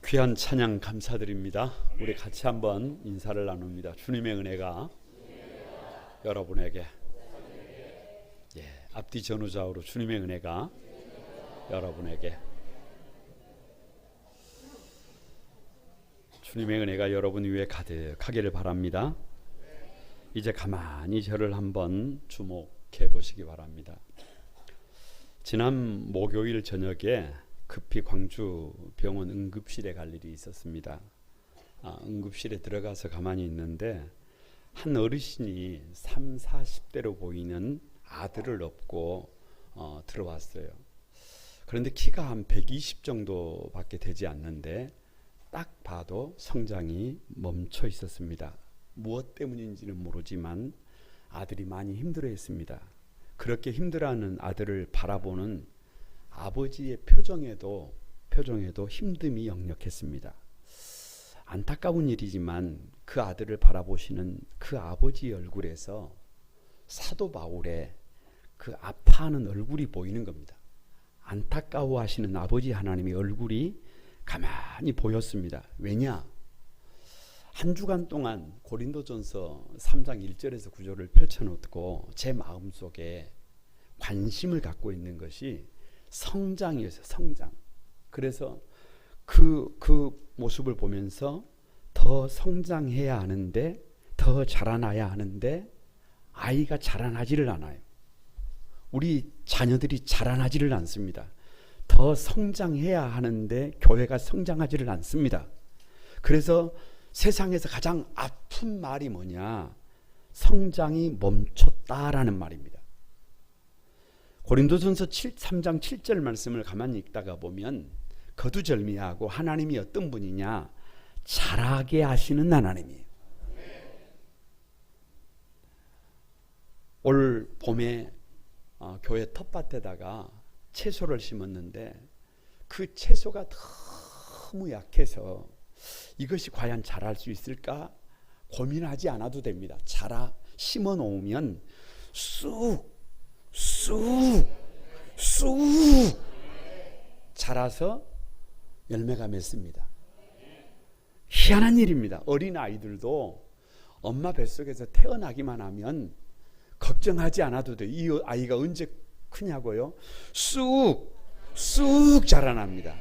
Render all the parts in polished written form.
귀한 찬양 감사드립니다. 우리 같이 한번 인사를 나눕니다. 주님의 은혜가 여러분에게, 앞뒤 전후좌우로 주님의 은혜가 여러분에게, 주님의 은혜가 여러분 위에 가득하기를 바랍니다. 이제 가만히 저를 한번 주목해 보시기 바랍니다. 지난 목요일 저녁에 급히 광주 병원 응급실에 갈 일이 있었습니다. 응급실에 들어가서 가만히 있는데 한 어르신이 30, 40대로 보이는 아들을 업고 들어왔어요. 그런데 키가 한 120 정도밖에 되지 않는데 딱 봐도 성장이 멈춰 있었습니다. 무엇 때문인지는 모르지만 아들이 많이 힘들어했습니다. 그렇게 힘들어하는 아들을 바라보는 아버지의 표정에도 힘듦이 역력했습니다. 안타까운 일이지만 그 아들을 바라보시는 그 아버지의 얼굴에서 사도 바울의 그 아파하는 얼굴이 보이는 겁니다. 안타까워하시는 아버지 하나님의 얼굴이 가만히 보였습니다. 왜냐? 한 주간 동안 고린도전서 3장 1절에서 9절을 펼쳐놓고 제 마음속에 관심을 갖고 있는 것이 성장이었어요. 성장. 그래서 그 모습을 보면서 더 성장해야 하는데, 더 자라나야 하는데 아이가 자라나지를 않아요. 우리 자녀들이 자라나지를 않습니다. 더 성장해야 하는데 교회가 성장하지를 않습니다. 그래서 세상에서 가장 아픈 말이 뭐냐? 성장이 멈췄다라는 말입니다. 고린도전서 3장 7절 말씀을 가만히 읽다가 보면 거두절미하고 하나님이 어떤 분이냐? 자라게 하시는 하나님이에요. 올 봄에 교회 텃밭에다가 채소를 심었는데 그 채소가 너무 약해서 이것이 과연 자랄 수 있을까 고민하지 않아도 됩니다. 심어 놓으면 쑥 자라서 열매가 맺습니다. 희한한 일입니다. 어린 아이들도 엄마 뱃속에서 태어나기만 하면 걱정하지 않아도 돼요. 이 아이가 언제 크냐고요? 쑥 자라납니다.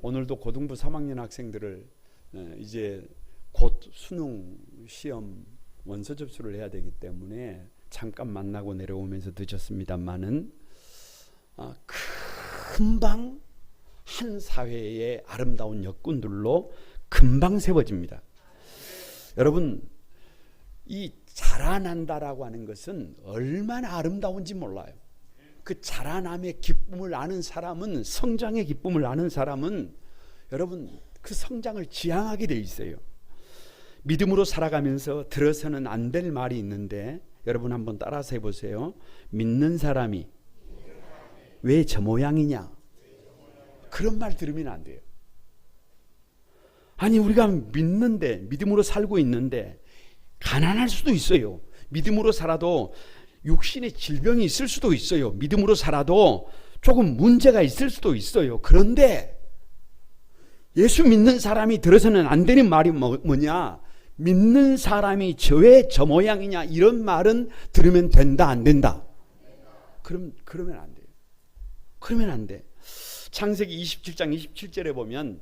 오늘도 고등부 3학년 학생들을 이제 곧 수능 시험 원서 접수를 해야 되기 때문에 잠깐 만나고 내려오면서 늦었습니다만은 금방 한 사회의 아름다운 여건들로 금방 세워집니다. 여러분, 이 자라난다라고 하는 것은 얼마나 아름다운지 몰라요. 그 자라남의 기쁨을 아는 사람은, 성장의 기쁨을 아는 사람은 여러분 그 성장을 지향하게 돼 있어요. 믿음으로 살아가면서 들어서는 안 될 말이 있는데 여러분 한번 따라서 해보세요. 믿는 사람이 왜 저 모양이냐? 그런 말 들으면 안 돼요. 아니, 우리가 믿는데, 믿음으로 살고 있는데 가난할 수도 있어요. 믿음으로 살아도 육신의 질병이 있을 수도 있어요. 믿음으로 살아도 조금 문제가 있을 수도 있어요. 그런데 예수 믿는 사람이 들어서는 안 되는 말이 뭐냐? 믿는 사람이 왜 저 모양이냐? 이런 말은 들으면 된다, 안 된다? 그러면 안 돼요. 그러면 안 돼. 창세기 27장 27절에 보면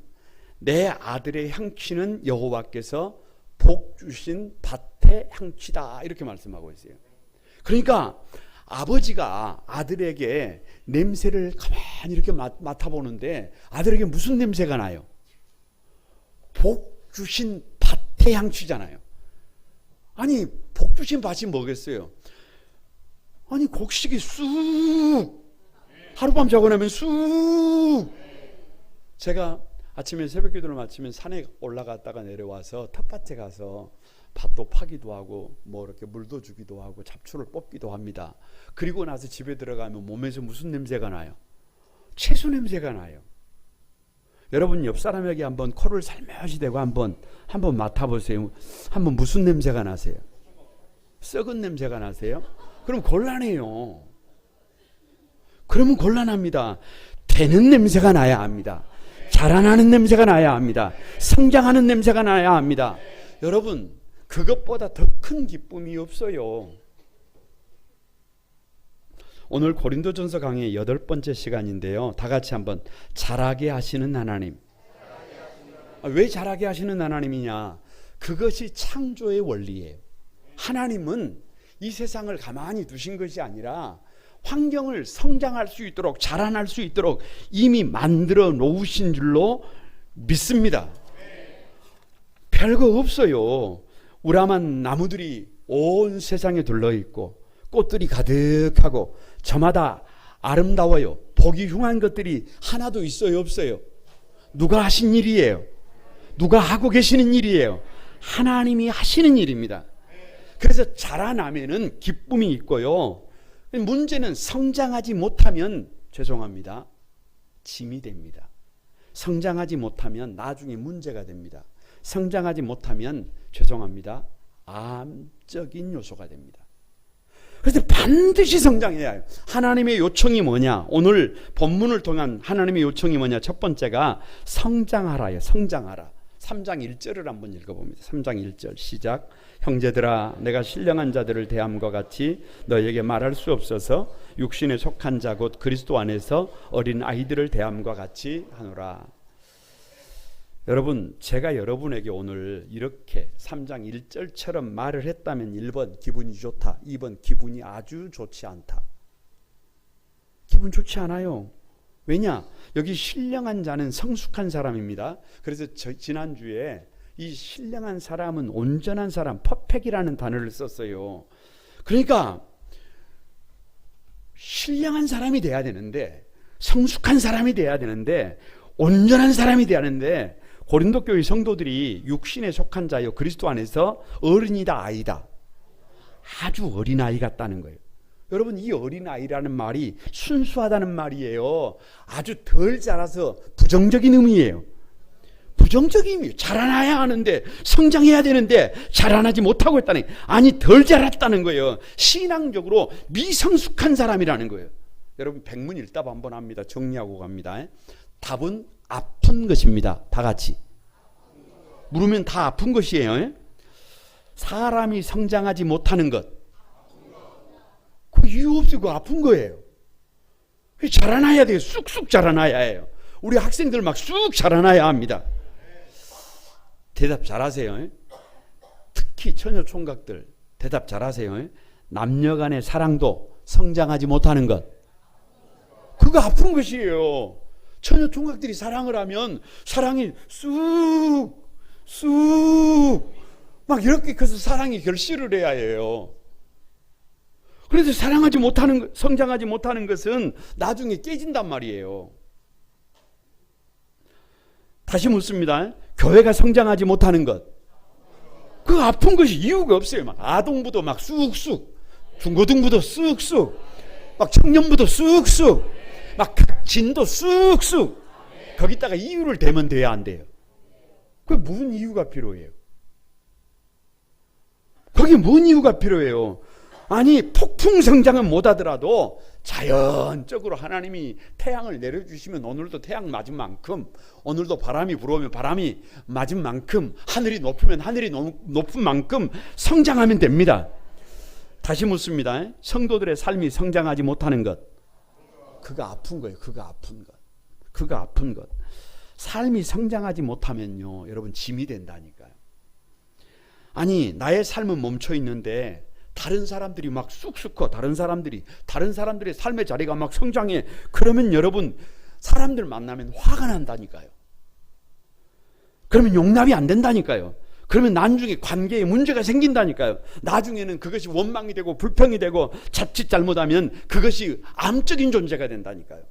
내 아들의 향취는 여호와께서 복 주신 밭의 향취다, 이렇게 말씀하고 있어요. 그러니까 아버지가 아들에게 냄새를 가만히 이렇게 맡아보는데 아들에게 무슨 냄새가 나요? 복 주신 밭의 향취잖아요. 아니, 복 주신 밭이 뭐겠어요? 아니, 곡식이 쑥, 하룻밤 자고 나면 쑥. 제가 아침에 새벽 기도를 마치면 산에 올라갔다가 내려와서 텃밭에 가서 밭도 파기도 하고 뭐 이렇게 물도 주기도 하고 잡초를 뽑기도 합니다. 그리고 나서 집에 들어가면 몸에서 무슨 냄새가 나요? 채소 냄새가 나요. 여러분 옆 사람에게 한번 코를 살며시 대고 한번 맡아보세요. 한번 무슨 냄새가 나세요? 썩은 냄새가 나세요? 그럼 곤란해요. 그러면 곤란합니다. 되는 냄새가 나야 합니다. 자라나는 냄새가 나야 합니다. 성장하는 냄새가 나야 합니다. 여러분, 그것보다 더 큰 기쁨이 없어요. 오늘 고린도전서 강의 8번째 시간인데요. 다 같이 한번 자라게 하시는 하나님. 왜 자라게 하시는 하나님이냐? 그것이 창조의 원리예요. 하나님은 이 세상을 가만히 두신 것이 아니라 환경을 성장할 수 있도록, 자라날 수 있도록 이미 만들어 놓으신 줄로 믿습니다. 별거 없어요. 우람한 나무들이 온 세상에 둘러있고 꽃들이 가득하고 저마다 아름다워요. 보기 흉한 것들이 하나도 있어요, 없어요? 누가 하신 일이에요? 누가 하고 계시는 일이에요? 하나님이 하시는 일입니다. 그래서 자라나면은 기쁨이 있고요. 문제는 성장하지 못하면 죄송합니다. 짐이 됩니다. 성장하지 못하면 나중에 문제가 됩니다. 성장하지 못하면 죄송합니다. 암적인 요소가 됩니다. 그래서 반드시 성장해야 해요. 하나님의 요청이 뭐냐? 오늘 본문을 통한 하나님의 요청이 뭐냐? 첫 번째가 성장하라요. 성장하라. 3장 1절을 한번 읽어봅니다. 3장 1절 시작. 형제들아, 내가 신령한 자들을 대함과 같이 너희에게 말할 수 없어서 육신에 속한 자 곧 그리스도 안에서 어린 아이들을 대함과 같이 하노라. 여러분, 제가 여러분에게 오늘 이렇게 3장 1절처럼 말을 했다면 1번 기분이 좋다, 2번 기분이 아주 좋지 않다. 기분 좋지 않아요. 왜냐? 여기 신령한 자는 성숙한 사람입니다. 그래서 지난주에 이 신령한 사람은 온전한 사람, 퍼펙이라는 단어를 썼어요. 그러니까 신령한 사람이 돼야 되는데, 성숙한 사람이 돼야 되는데, 온전한 사람이 돼야 하는데, 고린도 교회 성도들이 육신에 속한 자요 그리스도 안에서 어른이다, 아이다. 아주 어린아이 같다는 거예요. 여러분, 이 어린아이라는 말이 순수하다는 말이에요. 아주 덜 자라서 부정적인 의미예요. 부정적인 의미. 자라나야 하는데, 성장해야 되는데 자라나지 못하고 있다니. 아니, 덜 자랐다는 거예요. 신앙적으로 미성숙한 사람이라는 거예요. 여러분, 백문일답 한번 합니다. 정리하고 갑니다. 답은 아픈 것입니다. 다 같이 물으면 다 아픈 것이에요. 사람이 성장하지 못하는 것, 그 이유 없이 그 아픈 거예요. 자라나야 돼요. 쑥쑥 자라나야 해요. 우리 학생들 막 쑥 자라나야 합니다. 대답 잘하세요. 특히 처녀 총각들 대답 잘하세요. 남녀 간의 사랑도 성장하지 못하는 것, 그거 아픈 것이에요. 처녀 총각들이 사랑을 하면 사랑이 쑥 막 이렇게 커서 사랑이 결실을 해야 해요. 그래서 사랑하지 못하는, 성장하지 못하는 것은 나중에 깨진단 말이에요. 다시 묻습니다. 교회가 성장하지 못하는 것, 그 아픈 것이 이유가 없어요. 막 아동부도 막 쑥쑥, 중고등부도 쑥쑥, 막 청년부도 쑥쑥, 막 진도 쑥쑥. 거기다가 이유를 대면 돼야 안 돼요. 그게 무슨 이유가 필요해요? 거기 뭔 이유가 필요해요? 아니, 폭풍 성장은 못하더라도 자연적으로 하나님이 태양을 내려주시면 오늘도 태양 맞은 만큼, 오늘도 바람이 불어오면 바람이 맞은 만큼, 하늘이 높으면 하늘이 높은 만큼 성장하면 됩니다. 다시 묻습니다. 성도들의 삶이 성장하지 못하는 것, 그거 아픈 거예요. 그거 아픈 것. 그거 아픈 것. 삶이 성장하지 못하면요, 여러분, 짐이 된다니까요. 아니, 나의 삶은 멈춰 있는데 다른 사람들이 막 쑥쑥 커. 다른 사람들의 삶의 자리가 막 성장해. 그러면 여러분, 사람들 만나면 화가 난다니까요. 그러면 용납이 안 된다니까요. 그러면 나중에 관계에 문제가 생긴다니까요. 나중에는 그것이 원망이 되고 불평이 되고 자칫 잘못하면 그것이 암적인 존재가 된다니까요.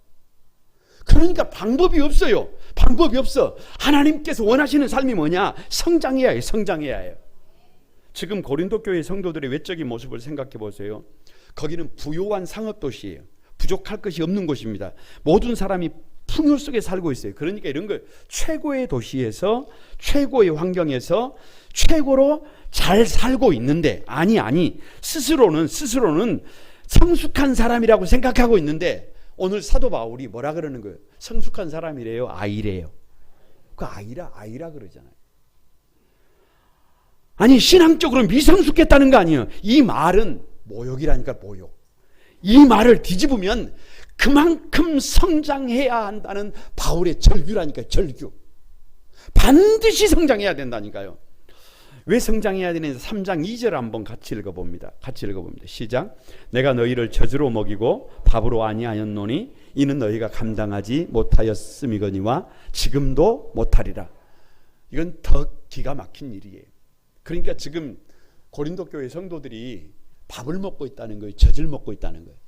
그러니까 방법이 없어요. 방법이 없어. 하나님께서 원하시는 삶이 뭐냐? 성장해야 해요. 성장해야 해요. 지금 고린도 교회 성도들의 외적인 모습을 생각해 보세요. 거기는 부요한 상업도시예요. 부족할 것이 없는 곳입니다. 모든 사람이 풍요 속에 살고 있어요. 그러니까 이런 걸 최고의 도시에서, 최고의 환경에서 최고로 잘 살고 있는데, 아니 스스로는 성숙한 사람이라고 생각하고 있는데, 오늘 사도 바울이 뭐라 그러는 거예요? 성숙한 사람이래요, 아이래요? 그 아이라 그러잖아요. 아니 신앙적으로 미성숙했다는 거 아니에요. 이 말은 모욕이라니까 모욕. 이 말을 뒤집으면 그만큼 성장해야 한다는 바울의 절규라니까요. 절규. 반드시 성장해야 된다니까요. 왜 성장해야 되는지 3장 2절 한번 같이 읽어봅니다. 시작. 내가 너희를 젖으로 먹이고 밥으로 아니하였노니 이는 너희가 감당하지 못하였음이거니와 지금도 못하리라. 이건 더 기가 막힌 일이에요. 그러니까 지금 고린도 교회 성도들이 밥을 먹고 있다는 거예요. 젖을 먹고 있다는 거예요.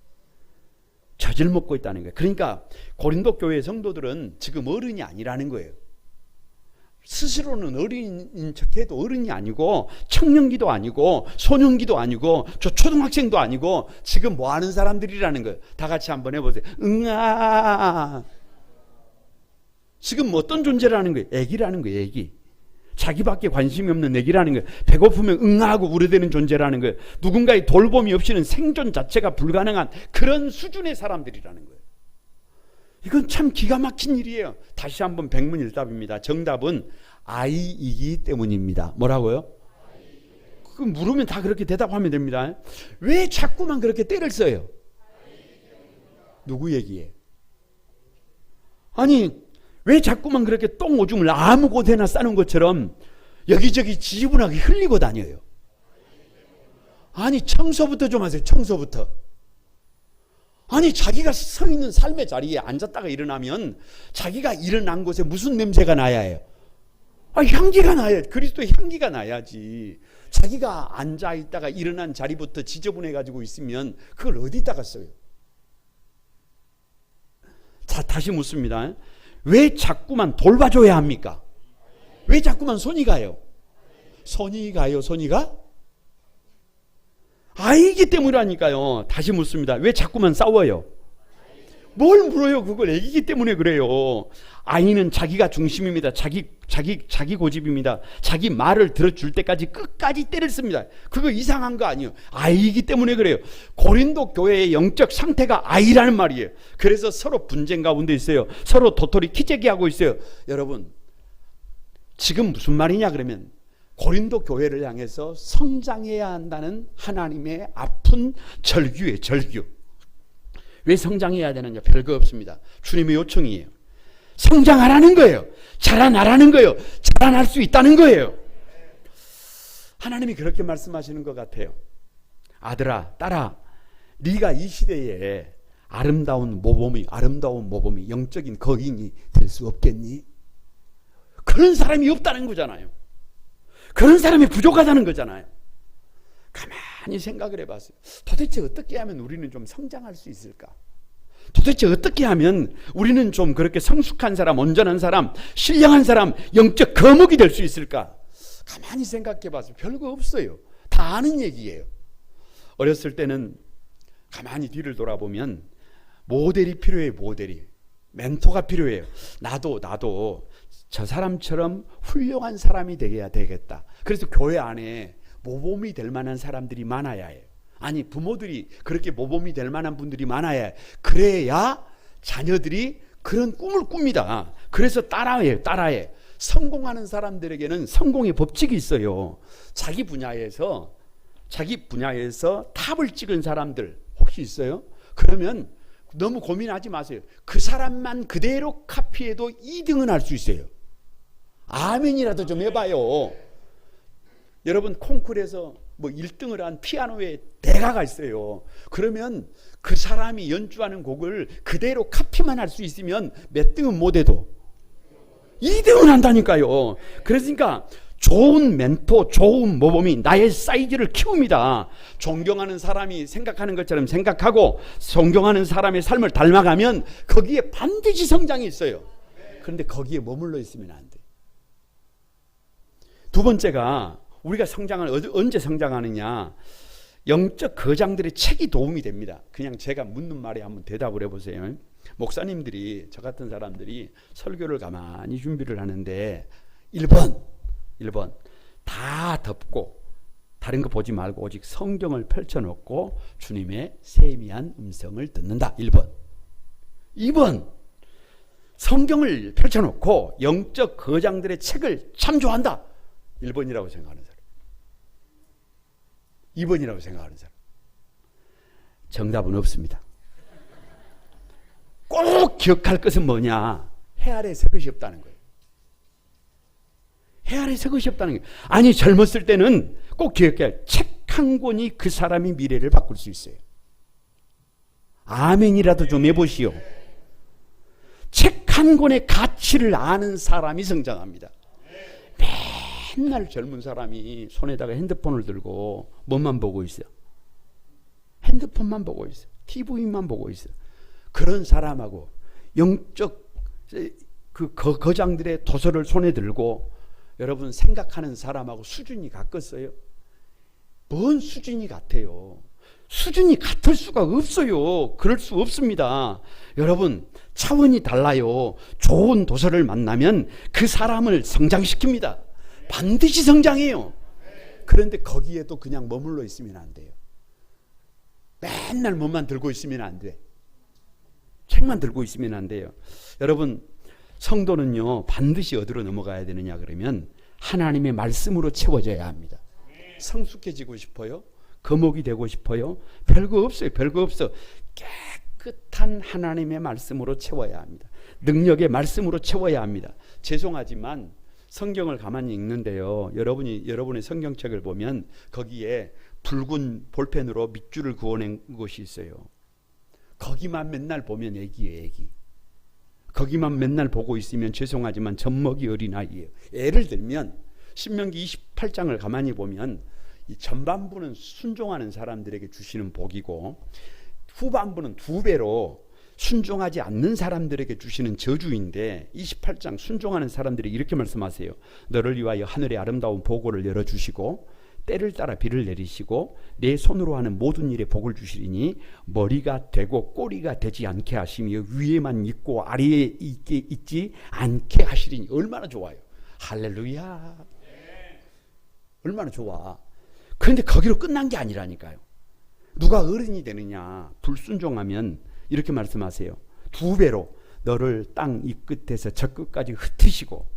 젖을 먹고 있다는 거예요. 그러니까 고린도 교회 성도들은 지금 어른이 아니라는 거예요. 스스로는 어린인 척해도 어른이 아니고 청년기도 아니고 소년기도 아니고 초등학생도 아니고 지금 뭐 하는 사람들이라는 거예요. 다 같이 한번 해보세요. 응아. 지금 어떤 존재라는 거예요? 애기라는 거예요. 애기. 자기밖에 관심이 없는 애기라는 거예요. 배고프면 응아하고 우려대는 존재라는 거예요. 누군가의 돌봄이 없이는 생존 자체가 불가능한 그런 수준의 사람들이라는 거예요. 이건 참 기가 막힌 일이에요. 다시 한번 백문일답입니다. 정답은 아이이기 때문입니다. 뭐라고요? 그 물으면 다 그렇게 대답하면 됩니다. 왜 자꾸만 그렇게 때를 써요? 누구 얘기예요? 아니 왜 자꾸만 그렇게 똥 오줌을 아무 곳에나 싸는 것처럼 여기저기 지저분하게 흘리고 다녀요? 아니 청소부터 좀 하세요. 청소부터. 아니 자기가 서 있는 삶의 자리에 앉았다가 일어나면 자기가 일어난 곳에 무슨 냄새가 나야 해요? 향기가 나야, 그리스도의 향기가 나야지. 자기가 앉아있다가 일어난 자리부터 지저분해가지고 있으면 그걸 어디다가 써요? 자, 다시 묻습니다. 왜 자꾸만 돌봐줘야 합니까? 왜 자꾸만 손이 가요? 손이 가요? 손이 가? 아이기 때문이라니까요. 다시 묻습니다. 왜 자꾸만 싸워요? 뭘 물어요? 그걸 애기기 때문에 그래요. 아이는 자기가 중심입니다. 자기 고집입니다. 자기 말을 들어줄 때까지 끝까지 때를 씁니다. 그거 이상한 거 아니에요. 아이기 때문에 그래요. 고린도 교회의 영적 상태가 아이라는 말이에요. 그래서 서로 분쟁 가운데 있어요. 서로 도토리 키재기하고 있어요. 여러분 지금 무슨 말이냐 그러면 고린도 교회를 향해서 성장해야 한다는 하나님의 아픈 절규예요. 절규. 왜 성장해야 되느냐? 별거 없습니다. 주님의 요청이에요. 성장하라는 거예요. 자라나라는 거예요. 자라날 수 있다는 거예요. 하나님이 그렇게 말씀하시는 것 같아요. 아들아, 딸아, 네가 이 시대에 아름다운 모범이 영적인 거인이 될 수 없겠니? 그런 사람이 없다는 거잖아요. 그런 사람이 부족하다는 거잖아요. 가만히 생각을 해봤어요. 도대체 어떻게 하면 우리는 좀 성장할 수 있을까? 도대체 어떻게 하면 우리는 좀 그렇게 성숙한 사람, 온전한 사람, 신령한 사람, 영적 거목이 될 수 있을까? 가만히 생각해봤어요. 별거 없어요. 다 아는 얘기예요. 어렸을 때는 가만히 뒤를 돌아보면 모델이 필요해요. 모델이. 멘토가 필요해요. 나도 저 사람처럼 훌륭한 사람이 되어야 되겠다. 그래서 교회 안에 모범이 될 만한 사람들이 많아야 해요. 아니 부모들이 그렇게 모범이 될 만한 분들이 많아야 해요. 그래야 자녀들이 그런 꿈을 꿉니다. 그래서 따라해요. 성공하는 사람들에게는 성공의 법칙이 있어요. 자기 분야에서 탑을 찍은 사람들 혹시 있어요? 그러면 너무 고민하지 마세요. 그 사람만 그대로 카피해도 2등은 할 수 있어요. 아멘이라도 좀 해봐요. 여러분 콩쿠르에서 뭐 1등을 한 피아노의 대가가 있어요. 그러면 그 사람이 연주하는 곡을 그대로 카피만 할 수 있으면 몇 등은 못해도 2등은 한다니까요. 그러니까 좋은 멘토, 좋은 모범이 나의 사이즈를 키웁니다. 존경하는 사람이 생각하는 것처럼 생각하고 존경하는 사람의 삶을 닮아가면 거기에 반드시 성장이 있어요. 그런데 거기에 머물러 있으면 안 돼. 두 번째가 우리가 성장을 언제 성장하느냐? 영적 거장들의 책이 도움이 됩니다. 그냥 제가 묻는 말에 한번 대답을 해보세요. 목사님들이 저 같은 사람들이 설교를 가만히 준비를 하는데 1번 다 덮고 다른 거 보지 말고 오직 성경을 펼쳐놓고 주님의 세미한 음성을 듣는다. 1번. 2번 성경을 펼쳐놓고 영적 거장들의 책을 참 좋아한다. 1번이라고 생각하는 사람. 2번이라고 생각하는 사람. 정답은 없습니다. 꼭 기억할 것은 뭐냐? 해 아래 새 것이 없다는 거예요. 해 아래 새 것이 없다는 거예요. 아니, 젊었을 때는 꼭 기억해야 책 한 권이 그 사람의 미래를 바꿀 수 있어요. 아멘이라도 좀 해보시오. 책 한 권의 가치를 아는 사람이 성장합니다. 맨날 젊은 사람이 손에다가 핸드폰을 들고 뭐만 보고 있어요? 핸드폰만 보고 있어요. TV만 보고 있어요. 그런 사람하고 영적 그 거장들의 도서를 손에 들고 여러분 생각하는 사람하고 수준이 같겠어요? 뭔 수준이 같아요? 수준이 같을 수가 없어요. 그럴 수 없습니다. 여러분, 차원이 달라요. 좋은 도서를 만나면 그 사람을 성장시킵니다. 반드시 성장해요. 그런데 거기에도 그냥 머물러 있으면 안 돼요. 맨날 뭐만 들고 있으면 안 돼. 책만 들고 있으면 안 돼요. 여러분, 성도는요, 반드시 어디로 넘어가야 되느냐 그러면 하나님의 말씀으로 채워져야 합니다. 성숙해지고 싶어요? 거목이 되고 싶어요? 별거 없어요. 별거 없어. 깨끗한 하나님의 말씀으로 채워야 합니다. 능력의 말씀으로 채워야 합니다. 죄송하지만 성경을 가만히 읽는데요, 여러분의 성경책을 보면 거기에 붉은 볼펜으로 밑줄을 그어낸 것이 있어요. 거기만 맨날 보면 애기예요, 애기. 거기만 맨날 보고 있으면 죄송하지만 젖먹이 어린아이예요. 예를 들면 신명기 28장을 가만히 보면 이 전반부는 순종하는 사람들에게 주시는 복이고 후반부는 2배로 순종하지 않는 사람들에게 주시는 저주인데 28장 순종하는 사람들이 이렇게 말씀하세요. 너를 위하여 하늘의 아름다운 보고를 열어주시고 때를 따라 비를 내리시고 내 손으로 하는 모든 일에 복을 주시리니 머리가 되고 꼬리가 되지 않게 하시며 위에만 있고 아래에 있지 않게 하시리니. 얼마나 좋아요. 할렐루야. 얼마나 좋아. 그런데 거기로 끝난 게 아니라니까요. 누가 어른이 되느냐, 불순종하면 이렇게 말씀하세요. 2배로 너를 땅 이 끝에서 저 끝까지 흩으시고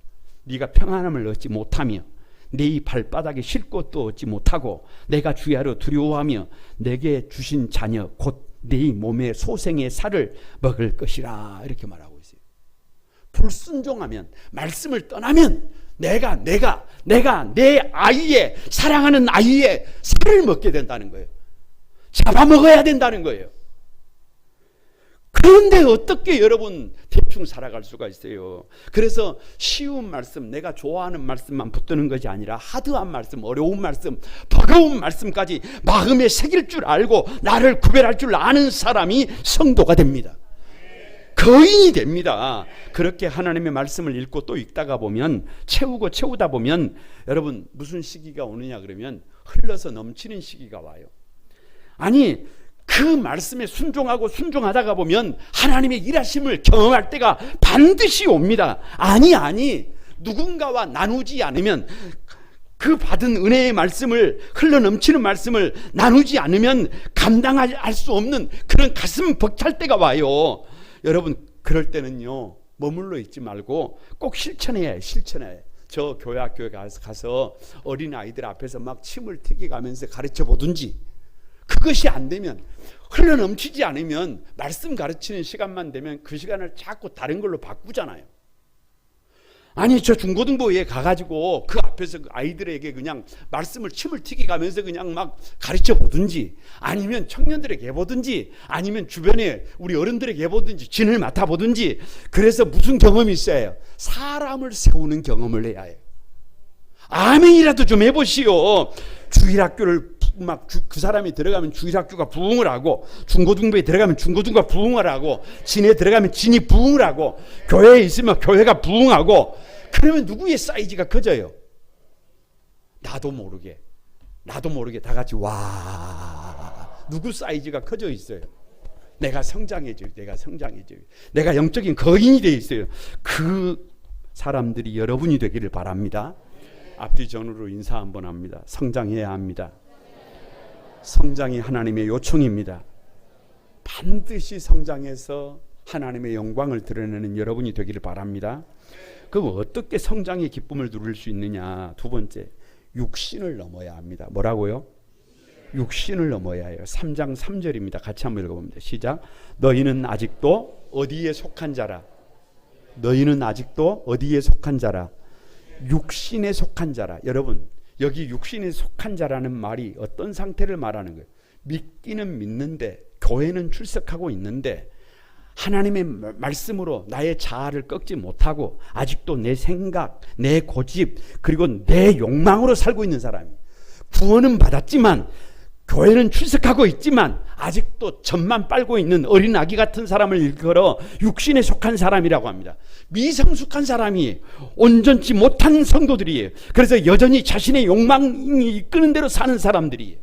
네가 평안함을 얻지 못하며 네 발바닥에 쉴 곳도 얻지 못하고 내가 주야로 두려워하며 내게 주신 자녀 곧 네 몸의 소생의 살을 먹을 것이라. 이렇게 말하고 있어요. 불순종하면, 말씀을 떠나면 내가 내 아이의, 사랑하는 아이의 살을 먹게 된다는 거예요. 잡아먹어야 된다는 거예요. 그런데 어떻게 여러분 대충 살아갈 수가 있어요? 그래서 쉬운 말씀, 내가 좋아하는 말씀만 붙드는 것이 아니라 하드한 말씀, 어려운 말씀, 버거운 말씀까지 마음에 새길 줄 알고 나를 구별할 줄 아는 사람이 성도가 됩니다. 거인이 됩니다. 그렇게 하나님의 말씀을 읽고 또 읽다가 보면, 채우다 보면 여러분 무슨 시기가 오느냐 그러면 흘러서 넘치는 시기가 와요. 아니, 그 말씀에 순종하다가 보면 하나님의 일하심을 경험할 때가 반드시 옵니다. 아니 누군가와 나누지 않으면, 그 받은 은혜의 말씀을, 흘러넘치는 말씀을 나누지 않으면 감당할 수 없는 그런 가슴 벅찰 때가 와요. 여러분, 그럴 때는요, 머물러 있지 말고 꼭 실천해야 해요. 저 교회 가서 어린 아이들 앞에서 막 침을 튀겨가면서 가르쳐 보든지, 그것이 안 되면, 흘러넘치지 않으면, 말씀 가르치는 시간만 되면 그 시간을 자꾸 다른 걸로 바꾸잖아요. 아니, 저 중고등부에 가가지고 그 앞에서 아이들에게 그냥 말씀을 침을 튀겨가면서 그냥 막 가르쳐 보든지, 아니면 청년들에게 해보든지, 아니면 주변에 우리 어른들에게 해보든지, 진을 맡아보든지. 그래서 무슨 경험이 있어요? 사람을 세우는 경험을 해야 해요. 아멘이라도 좀 해보시오. 주일학교를 막 그 사람이 들어가면 주일학교가 부흥을 하고, 중고등부에 들어가면 중고등부가 부흥을 하고, 진에 들어가면 진이 부흥을 하고, 교회에 있으면 교회가 부흥하고. 그러면 누구의 사이즈가 커져요? 나도 모르게 다 같이 와, 누구 사이즈가 커져 있어요? 내가 성장해져요. 내가 영적인 거인이 되어 있어요. 그 사람들이 여러분이 되기를 바랍니다. 앞뒤 전후로 인사 한번 합니다. 성장해야 합니다. 성장이 하나님의 요청입니다. 반드시 성장해서 하나님의 영광을 드러내는 여러분이 되기를 바랍니다. 그럼 어떻게 성장의 기쁨을 누릴 수 있느냐? 두 번째, 육신을 넘어야 합니다. 뭐라고요? 육신을 넘어야 해요. 3장 3절입니다. 같이 한번 읽어봅니다. 시작. 너희는 아직도 어디에 속한 자라? 너희는 아직도 어디에 속한 자라? 육신에 속한 자라. 여러분, 여기 육신에 속한 자라는 말이 어떤 상태를 말하는 거예요? 믿기는 믿는데, 교회는 출석하고 있는데 하나님의 말씀으로 나의 자아를 꺾지 못하고 아직도 내 생각, 내 고집, 그리고 내 욕망으로 살고 있는 사람이, 구원은 받았지만 교회는 출석하고 있지만 아직도 젖만 빨고 있는 어린 아기 같은 사람을 일컬어 육신에 속한 사람이라고 합니다. 미성숙한 사람이, 온전치 못한 성도들이에요. 그래서 여전히 자신의 욕망이 이끄는 대로 사는 사람들이에요.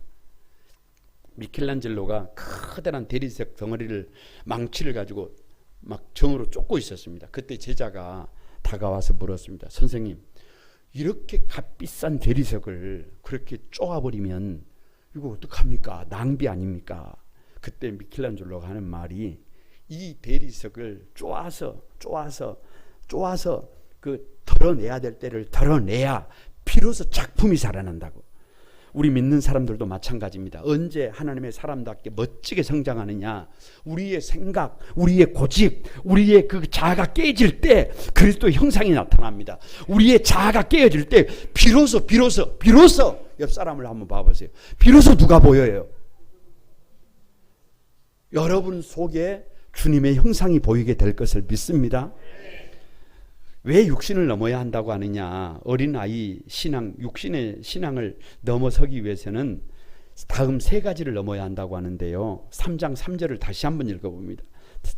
미켈란젤로가 커다란 대리석 덩어리를, 망치를 가지고 막 정으로 쫓고 있었습니다. 그때 제자가 다가와서 물었습니다. 선생님, 이렇게 값비싼 대리석을 그렇게 쪼아버리면 이거 어떡합니까? 낭비 아닙니까? 그때 미켈란젤로가 하는 말이, 이 대리석을 쪼아서 그 덜어내야 될 때를 덜어내야 비로소 작품이 살아난다고. 우리 믿는 사람들도 마찬가지입니다. 언제 하나님의 사람답게 멋지게 성장하느냐? 우리의 생각, 우리의 고집, 우리의 그 자아가 깨질 때 그리스도의 형상이 나타납니다. 우리의 자아가 깨어질 때 비로소 옆 사람을 한번 봐보세요. 비로소 누가 보여요? 여러분 속에 주님의 형상이 보이게 될 것을 믿습니다. 왜 육신을 넘어야 한다고 하느냐? 어린아이 신앙, 육신의 신앙을 넘어서기 위해서는 다음 세 가지를 넘어야 한다고 하는데요. 3장 3절을 다시 한번 읽어봅니다.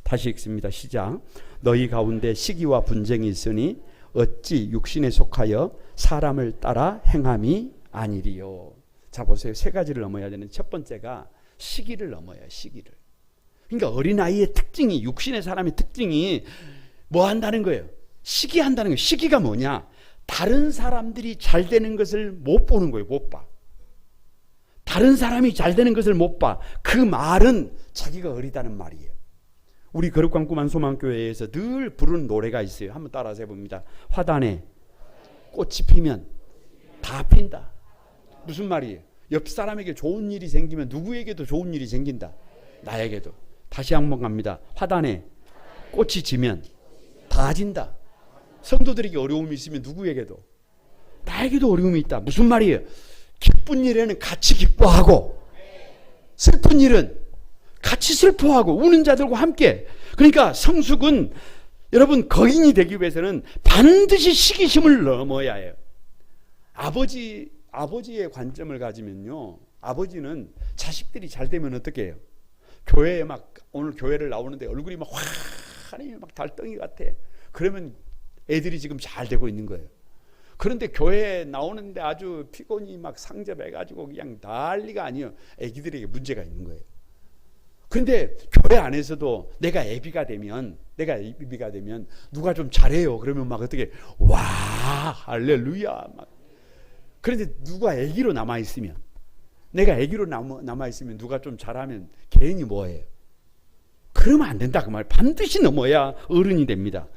다시 읽습니다. 시작. 너희 가운데 시기와 분쟁이 있으니 어찌 육신에 속하여 사람을 따라 행함이 아니리요. 자 보세요. 세 가지를 넘어야 되는 첫 번째가 시기를 넘어야, 시기를. 그러니까 어린아이의 특징이, 육신의 사람의 특징이 뭐 한다는 거예요? 시기한다는 거예요. 시기가 뭐냐? 다른 사람들이 잘 되는 것을 못 보는 거예요. 못 봐. 다른 사람이 잘 되는 것을 못 봐. 그 말은 자기가 어리다는 말이에요. 우리 거룩광구만 소망교회에서 늘 부르는 노래가 있어요. 한번 따라서 해봅니다. 화단에 꽃이 피면 다 핀다. 무슨 말이에요? 옆 사람에게 좋은 일이 생기면 누구에게도 좋은 일이 생긴다. 나에게도. 다시 한번 갑니다. 화단에 꽃이 지면 다 진다. 성도들에게 어려움이 있으면 누구에게도, 나에게도 어려움이 있다. 무슨 말이에요? 기쁜 일에는 같이 기뻐하고 슬픈 일은 같이 슬퍼하고 우는 자들과 함께. 그러니까 성숙은 여러분 거인이 되기 위해서는 반드시 시기심을 넘어야 해요. 아버지의 관점을 가지면요, 아버지는 자식들이 잘 되면 어떻게 해요? 교회에 막, 오늘 교회를 나오는데 얼굴이 막 환히 막 달덩이 같아. 그러면 애들이 지금 잘 되고 있는 거예요. 그런데 교회에 나오는데 아주 피곤이 막 상접해가지고 그냥 난리가 아니에요. 애기들에게 문제가 있는 거예요. 그런데 교회 안에서도 내가 애비가 되면 누가 좀 잘해요. 그러면 막 어떻게, 와 할렐루야 막. 그런데 누가 애기로 남아있으면, 내가 애기로 남아있으면 누가 좀 잘하면 괜히 뭐해요? 그러면 안 된다 그 말. 반드시 넘어야 어른이 됩니다.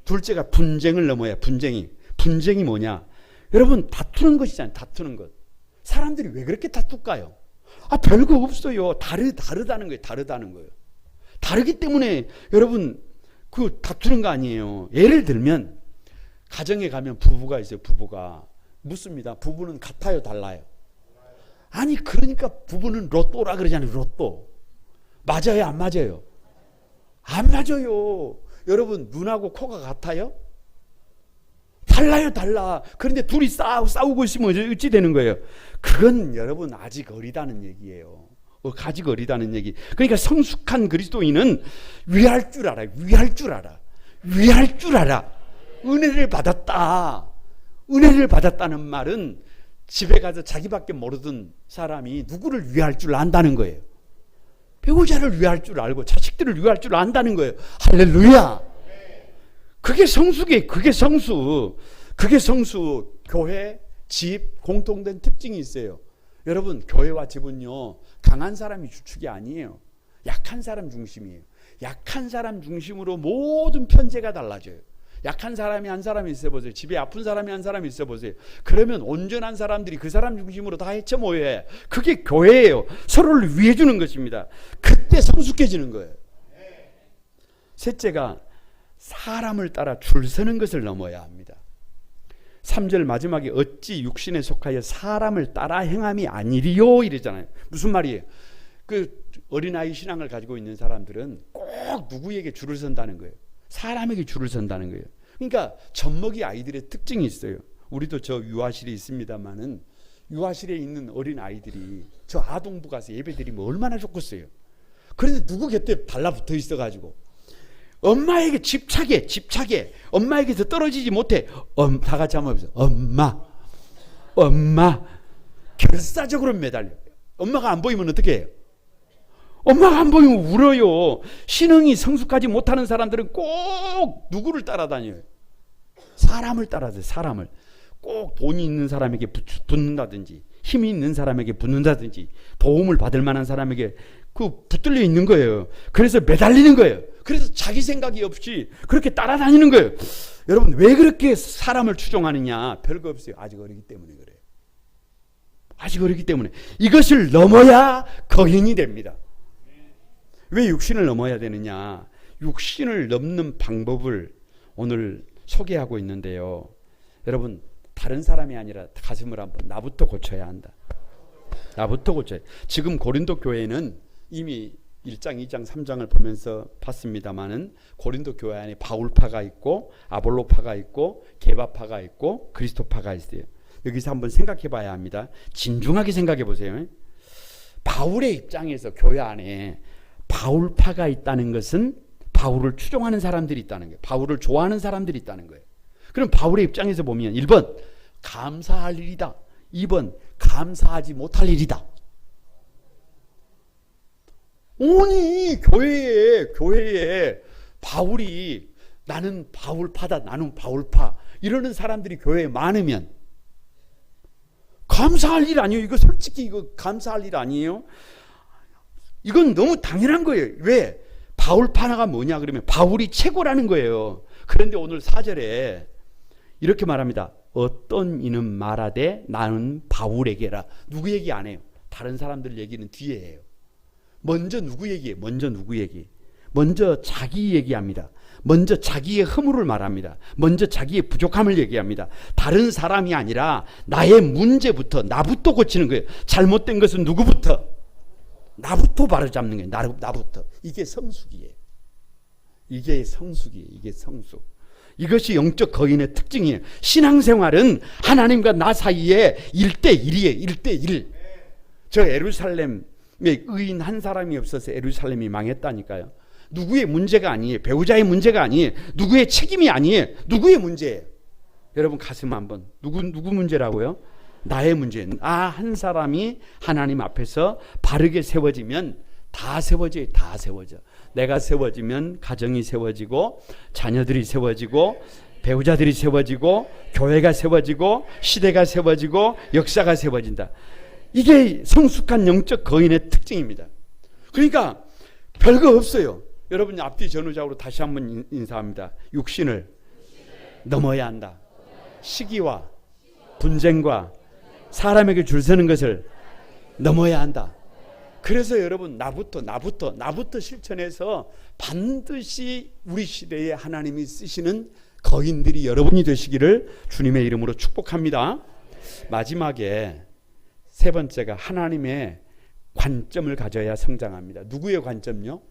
둘째가 분쟁을 넘어야. 분쟁이 뭐냐? 여러분 다투는 것이잖아요. 다투는 것. 사람들이 왜 그렇게 다툴까요? 별거 없어요. 다르다는 거예요. 다르다는 거예요. 다르기 때문에 여러분 그 다투는 거 아니에요. 예를 들면 가정에 가면 부부가 있어요. 부부가 묻습니다. 부부는 같아요, 달라요? 아니 그러니까 부부는 로또라 그러잖아요. 로또. 맞아요, 안 맞아요? 안 맞아요. 여러분 눈하고 코가 같아요? 달라요, 달라. 그런데 둘이 싸우고 있으면 어찌 되는 거예요? 그건 여러분 아직 어리다는 얘기예요. 아직 어리다는 얘기. 그러니까 성숙한 그리스도인은 위할 줄 알아요. 위할 줄 알아. 은혜를 받았다. 은혜를 받았다는 말은 집에 가서 자기밖에 모르던 사람이 누구를 위할 줄 안다는 거예요. 배우자를 위할 줄 알고 자식들을 위할 줄 안다는 거예요. 할렐루야. 그게 성숙이에요. 그게 성수. 교회, 집, 공통된 특징이 있어요. 여러분 교회와 집은요, 강한 사람이 주축이 아니에요. 약한 사람 중심이에요. 약한 사람 중심으로 모든 편제가 달라져요. 약한 사람이 한 사람이 있어 보세요. 집에 아픈 사람이 한 사람이 있어 보세요. 그러면 온전한 사람들이 그 사람 중심으로 다 헤쳐 모여요. 그게 교회예요. 서로를 위해 주는 것입니다. 그때 성숙해지는 거예요. 셋째가 사람을 따라 줄 서는 것을 넘어야 합니다. 3절 마지막에 어찌 육신에 속하여 사람을 따라 행함이 아니리요 이러잖아요. 무슨 말이에요? 그 어린아이 신앙을 가지고 있는 사람들은 꼭 누구에게 줄을 선다는 거예요. 사람에게 줄을 선다는 거예요. 그러니까 젖먹이 아이들의 특징이 있어요. 우리도 저 유아실에 있습니다만은 유아실에 있는 어린 아이들이 저 아동부 가서 예배드리면 얼마나 좋겠어요. 그런데 누구 곁에 달라붙어 있어가지고 엄마에게 집착해 엄마에게서 떨어지지 못해. 다 같이 한번 해보세요. 엄마 결사적으로 매달려. 엄마가 안 보이면 어떻게 해요? 엄마가 안 보이면 울어요. 신앙이 성숙하지 못하는 사람들은 꼭 누구를 따라다녀요? 사람을 따라다녀요. 사람을 꼭 돈이 있는 사람에게 붙는다든지 힘이 있는 사람에게 붙는다든지 도움을 받을 만한 사람에게 붙들려 있는 거예요. 그래서 매달리는 거예요. 그래서 자기 생각이 없이 그렇게 따라다니는 거예요. 여러분 왜 그렇게 사람을 추종하느냐? 별거 없어요. 아직 어리기 때문에 그래요. 아직 어리기 때문에. 이것을 넘어야 거인이 됩니다. 왜 육신을 넘어야 되느냐? 육신을 넘는 방법을 오늘 소개하고 있는데요. 여러분 다른 사람이 아니라 가슴을 한번 나부터 고쳐야 한다. 나부터 고쳐야. 지금 고린도 교회는 이미 1장, 2장, 3장을 보면서 봤습니다마는 고린도 교회 안에 바울파가 있고 아볼로파가 있고 게바파가 있고 그리스도파가 있어요. 여기서 한번 생각해 봐야 합니다. 진중하게 생각해 보세요. 바울의 입장에서 교회 안에 바울파가 있다는 것은 바울을 추종하는 사람들이 있다는 거예요. 바울을 좋아하는 사람들이 있다는 거예요. 그럼 바울의 입장에서 보면 1번 감사할 일이다. 2번 감사하지 못할 일이다. 오니 교회에 바울이 나는 바울파다, 나는 바울파 이러는 사람들이 교회에 많으면 감사할 일 아니에요. 이거 솔직히 이거 감사할 일 아니에요. 이건 너무 당연한 거예요. 왜? 바울파가 뭐냐 그러면 바울이 최고라는 거예요. 그런데 오늘 4절에 이렇게 말합니다. 어떤 이는 말하되 나는 바울에게라. 누구 얘기 안 해요. 다른 사람들 얘기는 뒤에 해요. 먼저 누구 얘기해요? 먼저 자기 얘기합니다. 먼저 자기의 허물을 말합니다. 먼저 자기의 부족함을 얘기합니다. 다른 사람이 아니라 나의 문제부터 나부터 고치는 거예요. 잘못된 것은 누구부터? 나부터 바로잡는 거예요. 나부터. 이게 성숙이에요. 이게 성숙. 이것이 영적 거인의 특징이에요. 신앙생활은 하나님과 나 사이에 1대1이에요. 1대1. 저 예루살렘에 의인 한 사람이 없어서 예루살렘이 망했다니까요. 누구의 문제가 아니에요. 배우자의 문제가 아니에요. 누구의 책임이 아니에요. 누구의 문제예요. 여러분 가슴 한번. 누구 문제라고요? 나의 문제는 한 사람이 하나님 앞에서 바르게 세워지면 다 세워져요. 다 세워져. 내가 세워지면 가정이 세워지고 자녀들이 세워지고 배우자들이 세워지고 교회가 세워지고 시대가 세워지고 역사가 세워진다. 이게 성숙한 영적 거인의 특징입니다. 그러니까 별거 없어요. 여러분 앞뒤 전후적으로 다시 한번 인사합니다. 육신을 넘어야 한다. 시기와 분쟁과 사람에게 줄 서는 것을 넘어야 한다. 그래서 여러분 나부터 실천해서 반드시 우리 시대에 하나님이 쓰시는 거인들이 여러분이 되시기를 주님의 이름으로 축복합니다. 마지막에 세 번째가 하나님의 관점을 가져야 성장합니다. 누구의 관점요?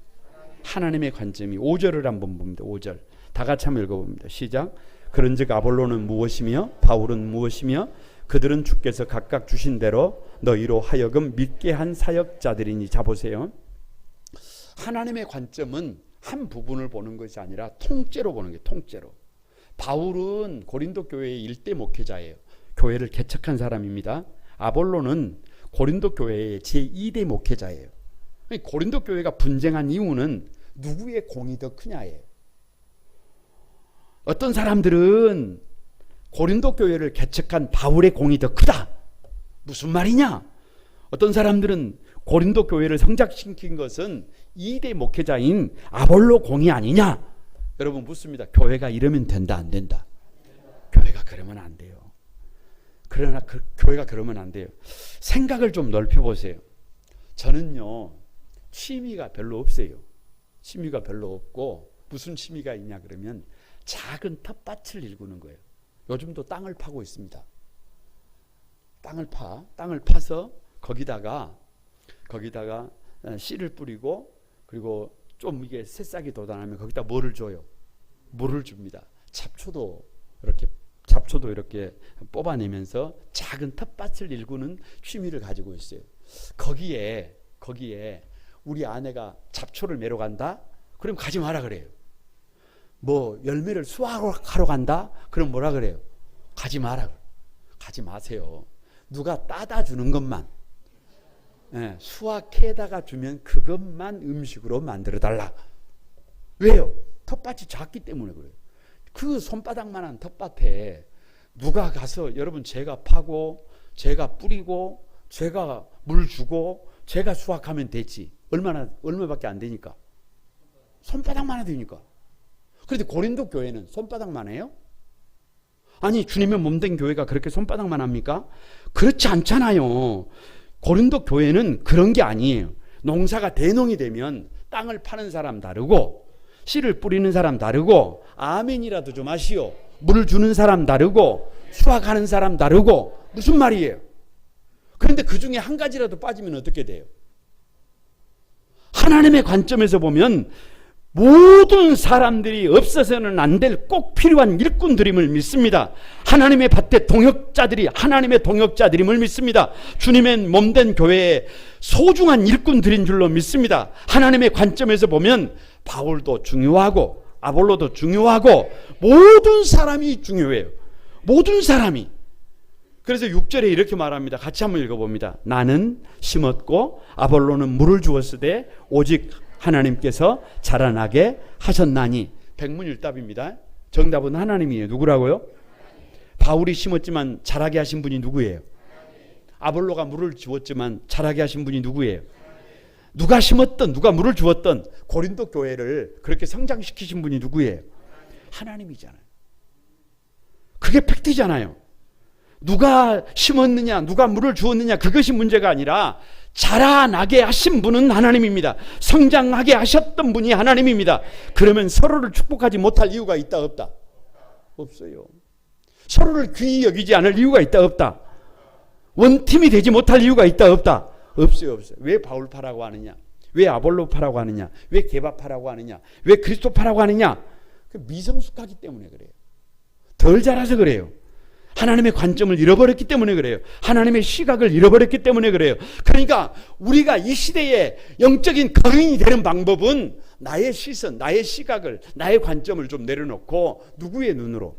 하나님의 관점이 5절을 한번 봅니다. 5절 다 같이 한번 읽어봅니다. 시작. 그런즉 아볼로는 무엇이며 바울은 무엇이며 그들은 주께서 각각 주신 대로 너희로 하여금 믿게 한 사역자들이니. 자 보세요. 하나님의 관점은 한 부분을 보는 것이 아니라 통째로 보는 거예요. 통째로. 바울은 고린도 교회의 일대 목회자예요. 교회를 개척한 사람입니다. 아볼로는 고린도 교회의 제2대 목회자예요. 고린도 교회가 분쟁한 이유는 누구의 공이 더 크냐예요. 어떤 사람들은 고린도 교회를 개척한 바울의 공이 더 크다. 무슨 말이냐? 어떤 사람들은 고린도 교회를 성장시킨 것은 2대 목회자인 아볼로 공이 아니냐? 여러분 묻습니다. 교회가 이러면 된다 안 된다? 교회가 그러면 안 돼요. 그러나 교회가 그러면 안 돼요. 생각을 좀 넓혀보세요. 저는요 취미가 별로 없어요. 취미가 별로 없고 무슨 취미가 있냐 그러면 작은 텃밭을 일구는 거예요. 요즘도 땅을 파고 있습니다. 땅을 파서 거기다가 씨를 뿌리고 그리고 좀 이게 새싹이 돋아나면 거기다 뭐를 줘요? 물을 줍니다. 잡초도 이렇게 뽑아내면서 작은 텃밭을 일구는 취미를 가지고 있어요. 거기에 우리 아내가 잡초를 매러 간다? 그럼 가지 마라 그래요. 뭐 열매를 수확하러 간다? 그럼 뭐라 그래요? 가지 마라. 가지 마세요. 누가 따다 주는 것만 수확해다가 주면 그것만 음식으로 만들어 달라. 왜요? 텃밭이 작기 때문에 그래요. 그 손바닥만한 텃밭에 누가 가서 여러분 제가 파고 제가 뿌리고 제가 물 주고 제가 수확하면 되지. 얼마밖에 안 되니까. 손바닥만 되니까. 그런데 고린도 교회는 손바닥만 해요? 아니 주님의 몸된 교회가 그렇게 손바닥만 합니까? 그렇지 않잖아요. 고린도 교회는 그런 게 아니에요. 농사가 대농이 되면 땅을 파는 사람 다르고 씨를 뿌리는 사람 다르고 아멘이라도 좀 하시오. 물을 주는 사람 다르고 수확하는 사람 다르고 무슨 말이에요? 그런데 그 중에 한 가지라도 빠지면 어떻게 돼요? 하나님의 관점에서 보면 모든 사람들이 없어서는 안 될 꼭 필요한 일꾼들임을 믿습니다. 하나님의 밭에 하나님의 동역자들임을 믿습니다. 주님의 몸된 교회에 소중한 일꾼들인 줄로 믿습니다. 하나님의 관점에서 보면 바울도 중요하고 아볼로도 중요하고 모든 사람이 중요해요. 모든 사람이. 그래서 6절에 이렇게 말합니다. 같이 한번 읽어봅니다. 나는 심었고 아볼로는 물을 주었으되 오직 하나님께서 자라나게 하셨나니. 백문일답입니다. 정답은 하나님이에요. 누구라고요? 바울이 심었지만 자라게 하신 분이 누구예요? 아볼로가 물을 주었지만 자라게 하신 분이 누구예요? 누가 심었든 누가 물을 주었든 고린도 교회를 그렇게 성장시키신 분이 누구예요? 하나님이잖아요. 그게 팩트잖아요. 누가 심었느냐 누가 물을 주었느냐 그것이 문제가 아니라 자라나게 하신 분은 하나님입니다. 성장하게 하셨던 분이 하나님입니다. 그러면 서로를 축복하지 못할 이유가 있다 없다? 없어요. 서로를 귀히 여기지 않을 이유가 있다 없다? 원팀이 되지 못할 이유가 있다 없다? 없어요. 왜 바울파라고 하느냐? 왜 아볼로파라고 하느냐? 왜 게바파라고 하느냐? 왜 그리스도파라고 하느냐? 미성숙하기 때문에 그래요. 덜 자라서 그래요. 하나님의 관점을 잃어버렸기 때문에 그래요. 하나님의 시각을 잃어버렸기 때문에 그래요. 그러니까 우리가 이 시대에 영적인 거인이 되는 방법은 나의 시선, 나의 시각을, 나의 관점을 좀 내려놓고 누구의 눈으로?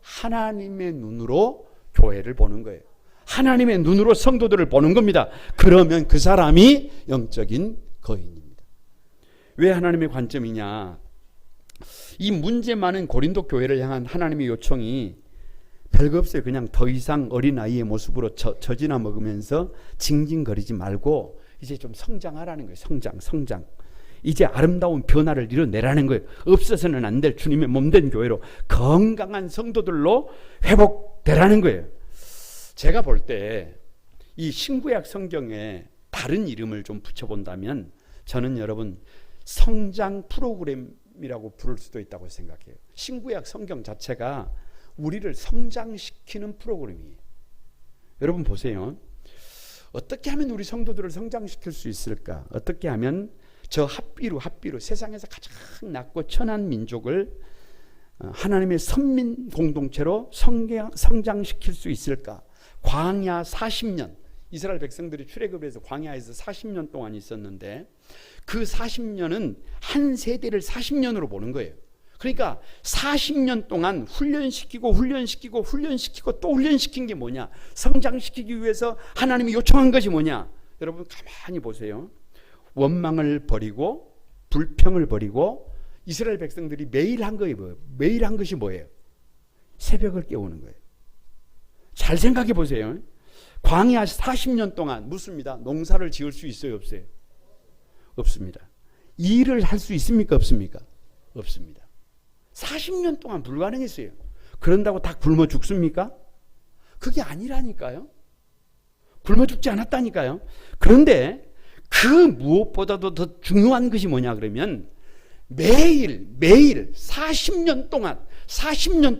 하나님의 눈으로 교회를 보는 거예요. 하나님의 눈으로 성도들을 보는 겁니다. 그러면 그 사람이 영적인 거인입니다. 왜 하나님의 관점이냐? 이 문제 많은 고린도 교회를 향한 하나님의 요청이 별거 없어요. 그냥 더 이상 어린아이의 모습으로 젖이나 먹으면서 징징거리지 말고 이제 좀 성장하라는 거예요. 성장. 이제 아름다운 변화를 이뤄내라는 거예요. 없어서는 안 될 주님의 몸된 교회로 건강한 성도들로 회복되라는 거예요. 제가 볼 때 이 신구약 성경에 다른 이름을 좀 붙여본다면 저는 여러분 성장 프로그램이라고 부를 수도 있다고 생각해요. 신구약 성경 자체가 우리를 성장시키는 프로그램이에요. 여러분 보세요. 어떻게 하면 우리 성도들을 성장시킬 수 있을까? 어떻게 하면 저 핫비루 세상에서 가장 낮고 천한 민족을 하나님의 선민 공동체로 성장시킬 수 있을까? 광야 40년 이스라엘 백성들이 출애굽에서 광야에서 40년 동안 있었는데 그 40년은 한 세대를 40년으로 보는 거예요. 그러니까 40년 동안 훈련시키고 또 훈련시킨 게 뭐냐? 성장시키기 위해서 하나님이 요청한 것이 뭐냐? 여러분 가만히 보세요. 원망을 버리고 불평을 버리고 이스라엘 백성들이 매일 한 거예요. 뭐예요? 매일 한 것이 뭐예요? 새벽을 깨우는 거예요. 잘 생각해 보세요. 광야 40년 동안 묻습니다. 농사를 지을 수 있어요, 없어요? 없습니다. 일을 할 수 있습니까, 없습니까? 없습니다. 40년 동안 불가능했어요. 그런다고 다 굶어 죽습니까? 그게 아니라니까요. 굶어 죽지 않았다니까요. 그런데 그 무엇보다도 더 중요한 것이 뭐냐 그러면 매일 40년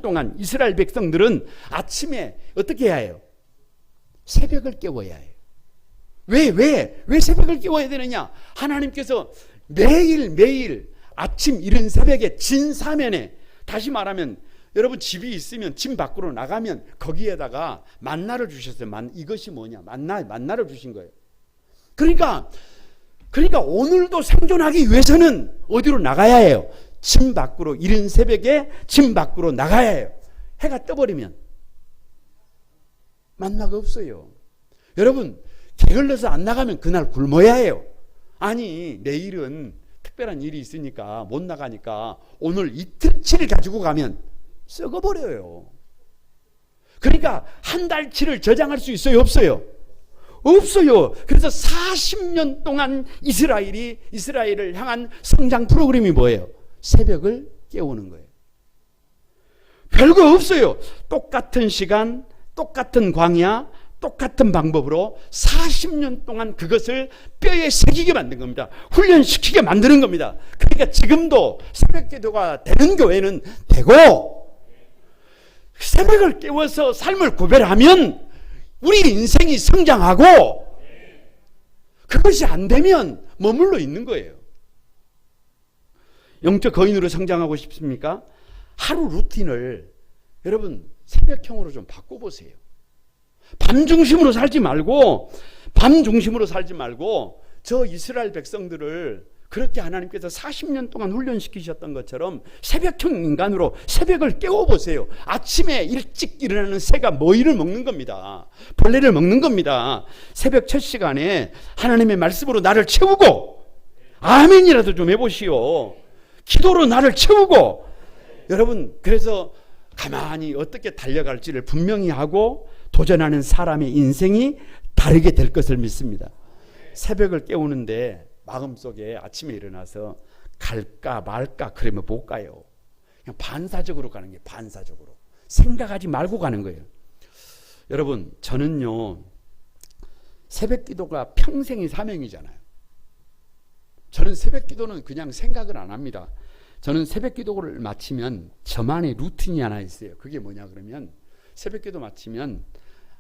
동안 이스라엘 백성들은 아침에 어떻게 해야 해요? 새벽을 깨워야 해요. 왜 새벽을 깨워야 되느냐? 하나님께서 매일 아침 이른 새벽에 진사면에, 다시 말하면 여러분 집이 있으면 집 밖으로 나가면 거기에다가 만나를 주셨어요. 이것이 뭐냐? 만나를 주신 거예요. 그러니까 오늘도 생존하기 위해서는 어디로 나가야 해요? 집 밖으로, 이른 새벽에 집 밖으로 나가야 해요. 해가 떠버리면 만나가 없어요. 여러분, 게을러서 안 나가면 그날 굶어야 해요. 아니, 내일은 특별한 일이 있으니까 못 나가니까 오늘 이틀치를 가지고 가면 썩어버려요. 그러니까 한 달치를 저장할 수 있어요, 없어요? 없어요. 그래서 40년 동안 이스라엘을 향한 성장 프로그램이 뭐예요? 새벽을 깨우는 거예요. 별거 없어요. 똑같은 시간, 똑같은 광야, 똑같은 방법으로 40년 동안 그것을 뼈에 새기게 만든 겁니다. 훈련시키게 만드는 겁니다. 그러니까 지금도 새벽 기도가 되는 교회는 되고, 새벽을 깨워서 삶을 구별하면 우리 인생이 성장하고, 그것이 안 되면 머물러 있는 거예요. 영적 거인으로 성장하고 싶습니까? 하루 루틴을 여러분 새벽형으로 좀 바꿔보세요. 밤 중심으로 살지 말고 저 이스라엘 백성들을 그렇게 하나님께서 40년 동안 훈련시키셨던 것처럼 새벽형 인간으로 새벽을 깨워보세요. 아침에 일찍 일어나는 새가 먹이를 먹는 겁니다. 벌레를 먹는 겁니다. 새벽 첫 시간에 하나님의 말씀으로 나를 채우고, 아멘이라도 좀 해보시오. 기도로 나를 채우고. 여러분, 그래서 가만히 어떻게 달려갈지를 분명히 하고 도전하는 사람의 인생이 다르게 될 것을 믿습니다. 새벽을 깨우는데 마음속에 아침에 일어나서 갈까 말까 그러면 못 가요. 그냥 반사적으로 가는 게, 반사적으로 생각하지 말고 가는 거예요. 여러분, 저는요 새벽 기도가 평생의 사명이잖아요. 저는 새벽 기도는 그냥 생각을 안 합니다. 저는 새벽 기도를 마치면 저만의 루틴이 하나 있어요. 그게 뭐냐 그러면 새벽 기도 마치면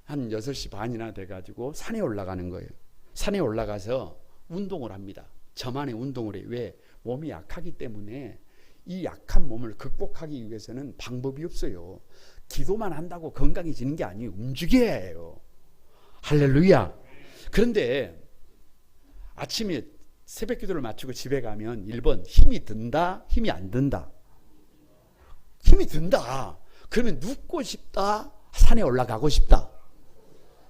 한 6시 반이나 돼가지고 산에 올라가는 거예요. 산에 올라가서 운동을 합니다. 저만의 운동을 해요. 왜? 몸이 약하기 때문에 이 약한 몸을 극복하기 위해서는 방법이 없어요. 기도만 한다고 건강해지는 게 아니에요. 움직여야 해요. 할렐루야. 그런데 아침에 새벽 기도를 마치고 집에 가면 1번 힘이 든다, 힘이 안 든다. 힘이 든다. 그러면 눕고 싶다, 산에 올라가고 싶다.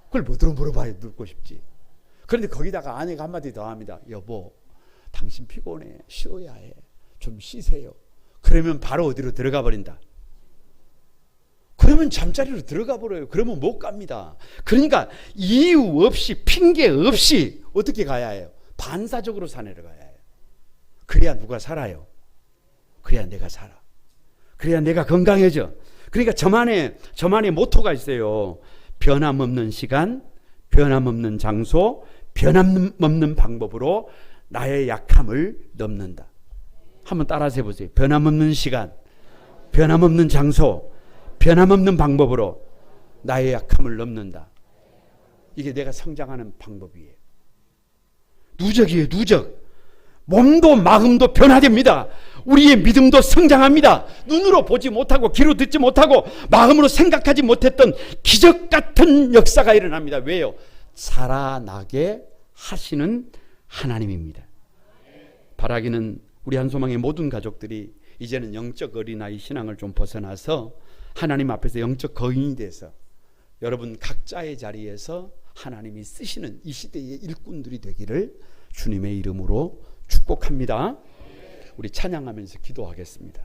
그걸 뭐들어 물어봐요. 눕고 싶지. 그런데 거기다가 아내가 한마디 더 합니다. 여보, 당신 피곤해. 쉬어야 해. 좀 쉬세요. 그러면 바로 어디로 들어가 버린다. 그러면 잠자리로 들어가 버려요. 그러면 못 갑니다. 그러니까 이유 없이, 핑계 없이 어떻게 가야 해요? 반사적으로 산에를 가야 해요. 그래야 누가 살아요? 그래야 내가 살아. 그래야 내가 건강해져. 그러니까 저만의 모토가 있어요. 변함없는 시간, 변함없는 장소, 변함없는 방법으로 나의 약함을 넘는다. 한번 따라서 해보세요. 변함없는 시간, 변함없는 장소, 변함없는 방법으로 나의 약함을 넘는다. 이게 내가 성장하는 방법이에요. 누적이에요, 누적. 몸도 마음도 변화됩니다. 우리의 믿음도 성장합니다. 눈으로 보지 못하고 귀로 듣지 못하고 마음으로 생각하지 못했던 기적 같은 역사가 일어납니다. 왜요? 살아나게 하시는 하나님입니다. 바라기는 우리 한소망의 모든 가족들이 이제는 영적 어린아이 신앙을 좀 벗어나서 하나님 앞에서 영적 거인이 돼서 여러분 각자의 자리에서 하나님이 쓰시는 이 시대의 일꾼들이 되기를 주님의 이름으로 축복합니다. 우리 찬양하면서 기도하겠습니다.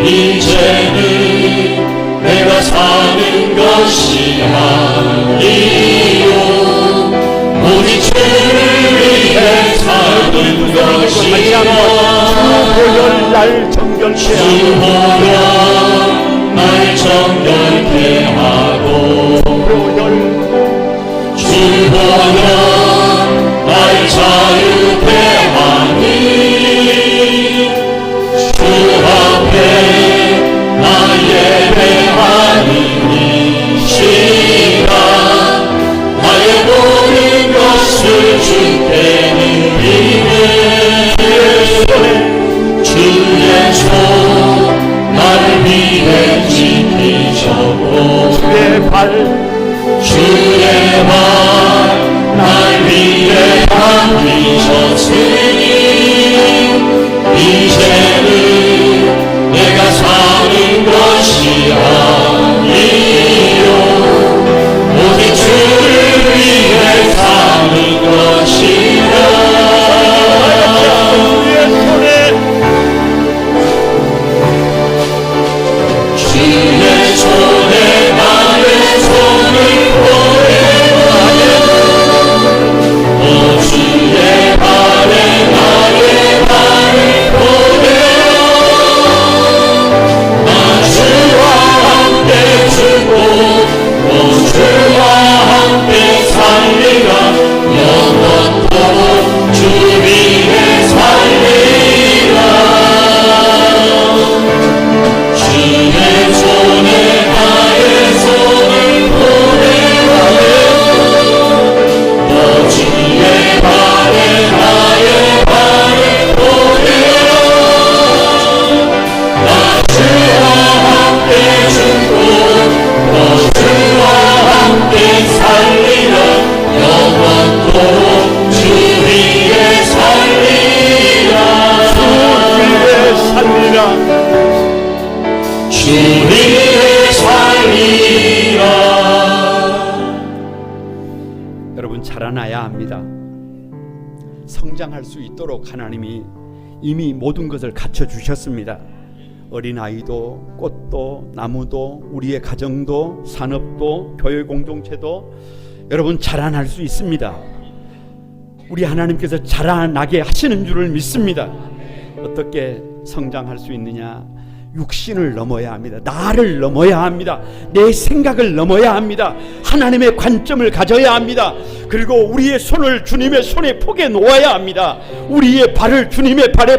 이제는 내가 사는 것이 아니요 오직 주를 위해 사는 것이야. 주보혈 날 정결케 하고 날 정결케 하고 주보혈 날 자유케 하니 주 앞에 나 예배하는 이 시간 나의 모든 것을 주께 드리네. 주의 손 나를 위해 지키셨고 주의 발 날 위해 감기셨으니 이제는 내가 사는 것이 아니요 오직 주를 위해 사는 것이라. 주의 손에 나의 손을 보내어 주의 발에 나의 발을 보내어 나 주와 함께 죽고 주와 함께 살리라 영원토록 주 위에 살리라. 주의 손에 나의 손을 보내어 또 주의 발에 나의 발을 보내어 나 주와 함께 죽고 또 주와 함께 살리라 영원토록 주 위에 살리라. 주 위에 살리라. 여러분, 자라나야 합니다. 성장할 수 있도록 하나님이 이미 모든 것을 갖춰 주셨습니다. 어린아이도 꽃도 나무도 우리의 가정도 산업도 교회 공동체도 여러분 자라날 수 있습니다. 우리 하나님께서 자라나게 하시는 줄을 믿습니다. 어떻게 성장할 수 있느냐? 육신을 넘어야 합니다. 나를 넘어야 합니다. 내 생각을 넘어야 합니다. 하나님의 관점을 가져야 합니다. 그리고 우리의 손을 주님의 손에 포개 놓아야 합니다. 우리의 발을 주님의 발에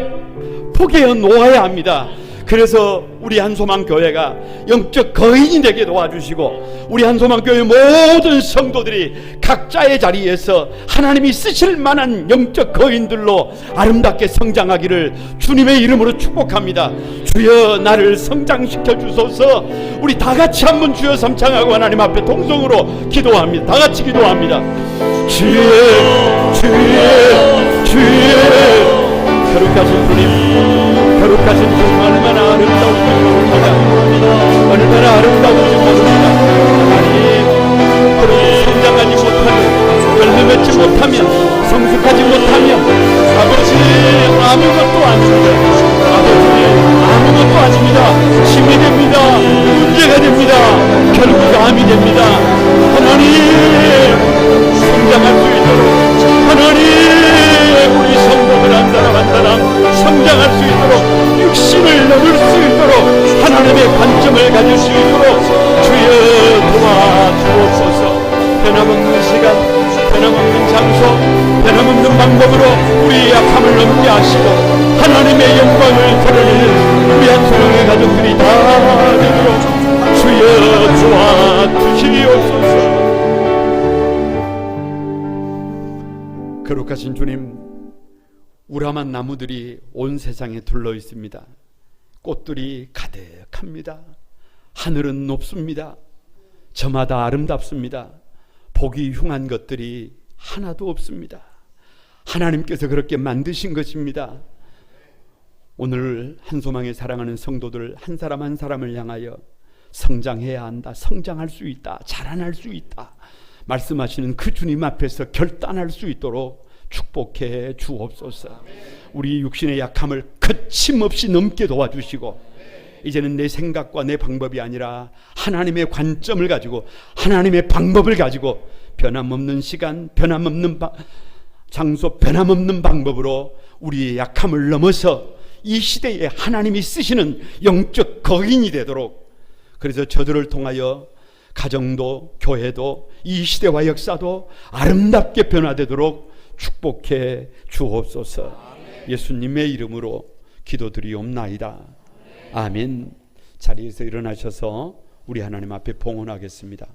포개 놓아야 합니다. 그래서 우리 한소망 교회가 영적 거인이 되게 도와주시고 우리 한소망 교회 모든 성도들이 각자의 자리에서 하나님이 쓰실 만한 영적 거인들로 아름답게 성장하기를 주님의 이름으로 축복합니다. 주여 나를 성장시켜 주소서. 우리 다 같이 한번 주여 삼창하고 하나님 앞에 동성으로 기도합니다. 다 같이 기도합니다. 주여 주여 주여. 거룩하신 주님, 거룩하신 주님 얼마나 아름다운지 모릅니다. 얼마나 아름다운지 모릅니다. 하나님, 그렇게 성장하지 못하면, 열매 맺지 못하면, 성숙하지 못하면 아버지 아무것도 아닙니다. 아버지 아무것도 아닙니다. 힘이 됩니다. 문제가 됩니다. 결국 암이 됩니다. 하나님, 성장할 수 있도록 하나님, 우리 성도들 한 사람 한 사람 성장할 수 있도록 육신을 넘을 수 있도록 하나님의 관점을 가질 수 있도록 주여 도와주옵소서. 변함없는 시간, 변함없는 장소, 변함없는 방법으로 우리의 약함을 넘게 하시고 하나님의 영광을 드러내는 우리 한소영의 가족들이 다 되도록 주여 도와주시옵소서. 거룩하신 주님, 우람한 나무들이 온 세상에 둘러 있습니다. 꽃들이 가득합니다. 하늘은 높습니다. 저마다 아름답습니다. 보기 흉한 것들이 하나도 없습니다. 하나님께서 그렇게 만드신 것입니다. 오늘 한소망에 사랑하는 성도들 한 사람 한 사람을 향하여 성장해야 한다, 성장할 수 있다, 자라날 수 있다 말씀하시는 그 주님 앞에서 결단할 수 있도록 축복해 주옵소서. 우리 육신의 약함을 거침없이 넘게 도와주시고, 이제는 내 생각과 내 방법이 아니라 하나님의 관점을 가지고 하나님의 방법을 가지고 변함없는 시간, 변함없는 장소, 변함없는 방법으로 우리의 약함을 넘어서 이 시대에 하나님이 쓰시는 영적 거인이 되도록, 그래서 저들을 통하여 가정도 교회도 이 시대와 역사도 아름답게 변화되도록 축복해 주옵소서. 예수님의 이름으로 기도드리옵나이다. 아멘. 자리에서 일어나셔서 우리 하나님 앞에 봉헌하겠습니다.